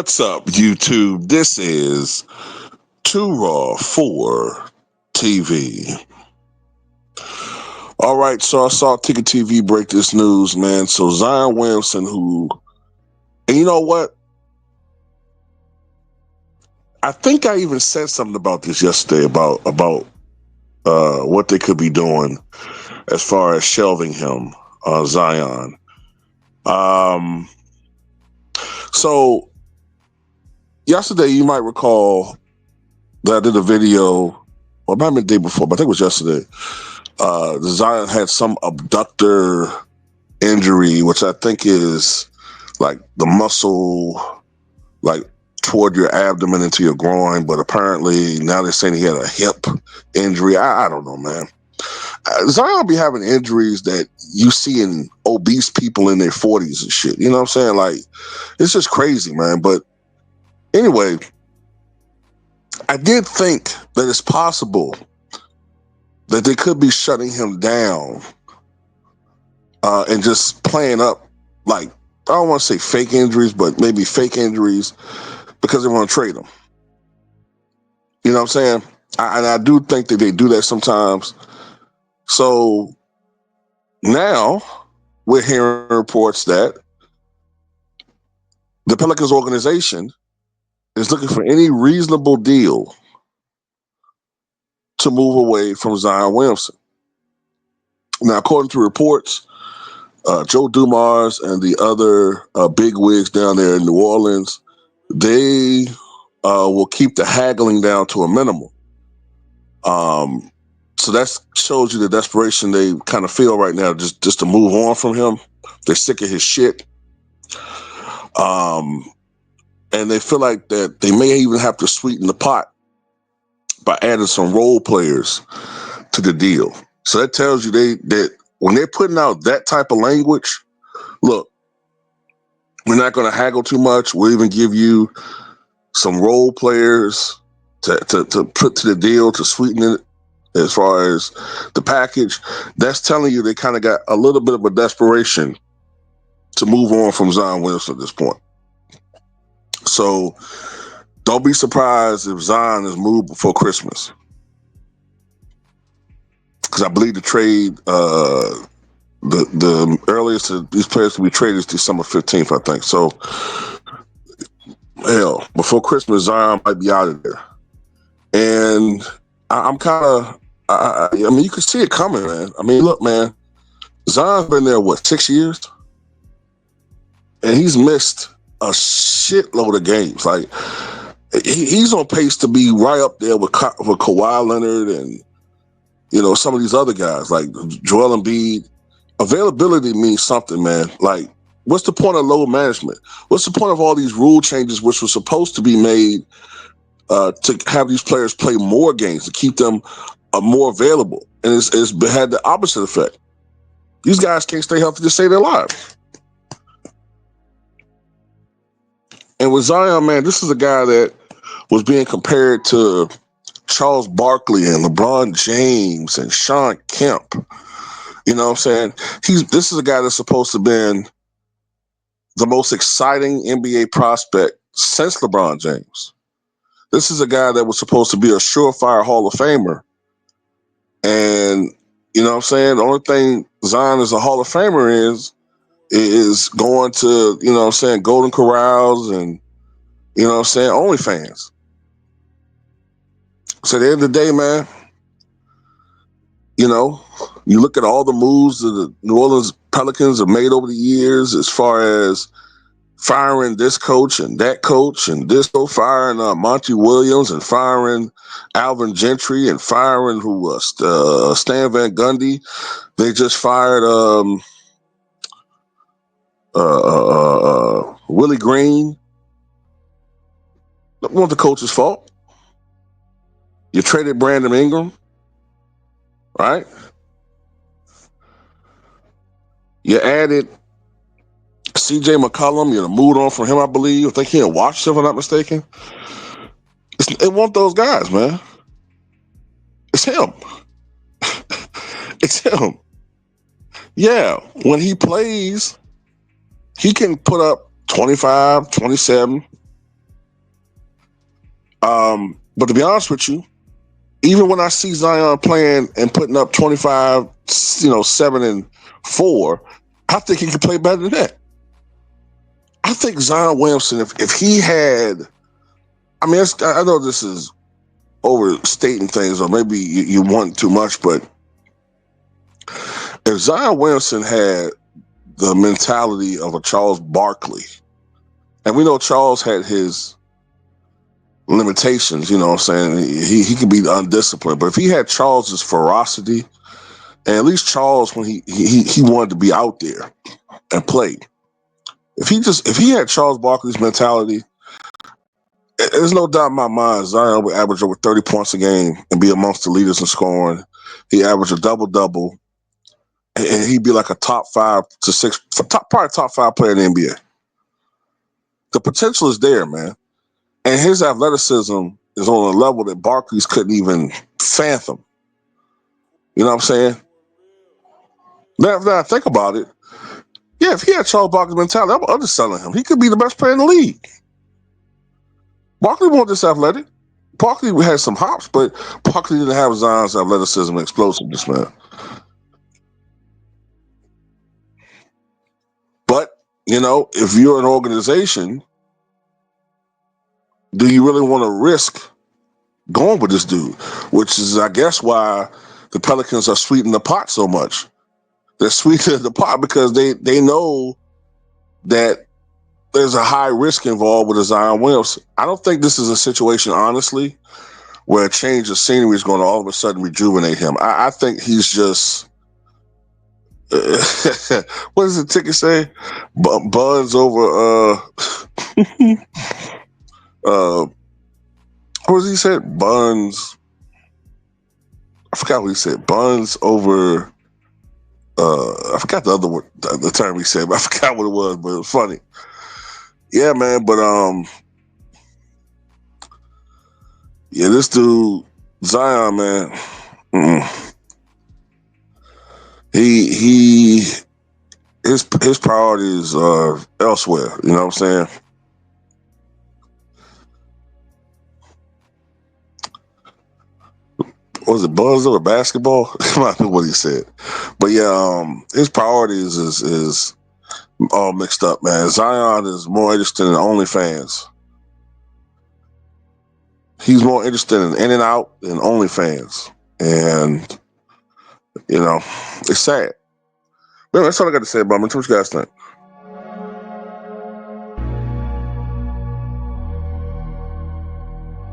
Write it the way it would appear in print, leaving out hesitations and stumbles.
What's up, YouTube? This is Too Raw for TV. All right, so I saw Ticket TV break this news, man. So Zion Williamson, and you know what? I think I even said something about this yesterday about what they could be doing as far as shelving him, Zion. Um, so yesterday, you might recall that I did a video, or maybe the day before, but I think it was yesterday. Zion had some abductor injury, which I think is like the muscle, like toward your abdomen into your groin. But apparently now they're saying he had a hip injury. I don't know, man. Zion be having injuries that you see in obese people in their 40s and shit. You know what I'm saying? Like, it's just crazy, man. But anyway, I did think that it's possible that they could be shutting him down and just playing up, like, I don't want to say fake injuries, but maybe fake injuries because they want to trade him. You know what I'm saying? And I do think that they do that sometimes. So now we're hearing reports that the Pelicans organization is looking for any reasonable deal to move away from Zion Williamson. Now, according to reports, Joe Dumars and the other big wigs down there in New Orleans, they will keep the haggling down to a minimum. So that shows you the desperation they kind of feel right now, just to move on from him. They're sick of his shit. And they feel like that they may even have to sweeten the pot by adding some role players to the deal. So that tells you that when they're putting out that type of language, look, we're not going to haggle too much. We'll even give you some role players to put to the deal to sweeten it as far as the package. That's telling you they kind of got a little bit of a desperation to move on from Zion Williamson at this point. So don't be surprised if Zion is moved before Christmas. Because I believe the trade, the earliest these players can be traded is December 15th, I think. So, hell, before Christmas, Zion might be out of there. And I'm kind of, I mean, you can see it coming, man. I mean, look, man, Zion's been there, 6 years? And he's missed a shitload of games. Like, he's on pace to be right up there with Kawhi Leonard and, some of these other guys, like Joel Embiid. Availability means something, man. Like, what's the point of load management? What's the point of all these rule changes, which were supposed to be made to have these players play more games, to keep them more available? And it's had the opposite effect. These guys can't stay healthy to save their lives. And with Zion, man, this is a guy that was being compared to Charles Barkley and LeBron James and Sean Kemp. You know what I'm saying? This is a guy that's supposed to have been the most exciting NBA prospect since LeBron James. This is a guy that was supposed to be a surefire Hall of Famer. And, you know what I'm saying? The only thing Zion as a Hall of Famer is going to, you know what I'm saying, Golden Corrals and, you know what I'm saying, OnlyFans. So at the end of the day, man, you look at all the moves that the New Orleans Pelicans have made over the years as far as firing this coach and that coach and firing Monty Williams and firing Alvin Gentry and firing Stan Van Gundy. They just fired Willie Green. That wasn't the coach's fault. You traded Brandon Ingram, right? You added C.J. McCollum. You moved on from him, I believe. I think he in Washington, if I'm not mistaken. It wasn't those guys, man. It's him. It's him. Yeah, when he plays, he can put up 25, 27. But to be honest with you, even when I see Zion playing and putting up 25, 7-4, I think he could play better than that. I think Zion Williamson, if he had, I mean, I know this is overstating things, or maybe you want too much, but if Zion Williamson had the mentality of a Charles Barkley, and we know Charles had his limitations, you know what I'm saying? He could be undisciplined, but if he had Charles's ferocity, and at least Charles, when he wanted to be out there and play, if he had Charles Barkley's mentality, there's no doubt in my mind Zion would average over 30 points a game and be amongst the leaders in scoring. He averaged a double-double, and he'd be like a top 5 to 6, probably top 5 player in the NBA. The potential is there, man. And his athleticism is on a level that Barkley's couldn't even fathom. You know what I'm saying? Now I think about it, yeah, if he had Charles Barkley's mentality, I'm underselling him. He could be the best player in the league. Barkley wasn't this athletic. Barkley had some hops, but Barkley didn't have Zion's athleticism and explosiveness, man. But, if you're an organization, do you really want to risk going with this dude? Which is, I guess, why the Pelicans are sweetening the pot so much. They're sweetening the pot because they know that there's a high risk involved with a Zion Williamson. I don't think this is a situation, honestly, where a change of scenery is going to all of a sudden rejuvenate him. I think he's just what does the ticket say? Buns over what was he said? Buns. I forgot what he said. Buns over I forgot the other one, the term he said, but I forgot what it was, but it was funny. Yeah, man, but yeah, this dude, Zion, man, his priorities are elsewhere. You know what I'm saying? Was it Buzz or basketball? I might know what he said, but yeah, his priorities is all mixed up, man. Zion is more interested in OnlyFans. He's more interested in In and Out than OnlyFans, and it's sad. Man, that's all I got to say about him. What you guys think?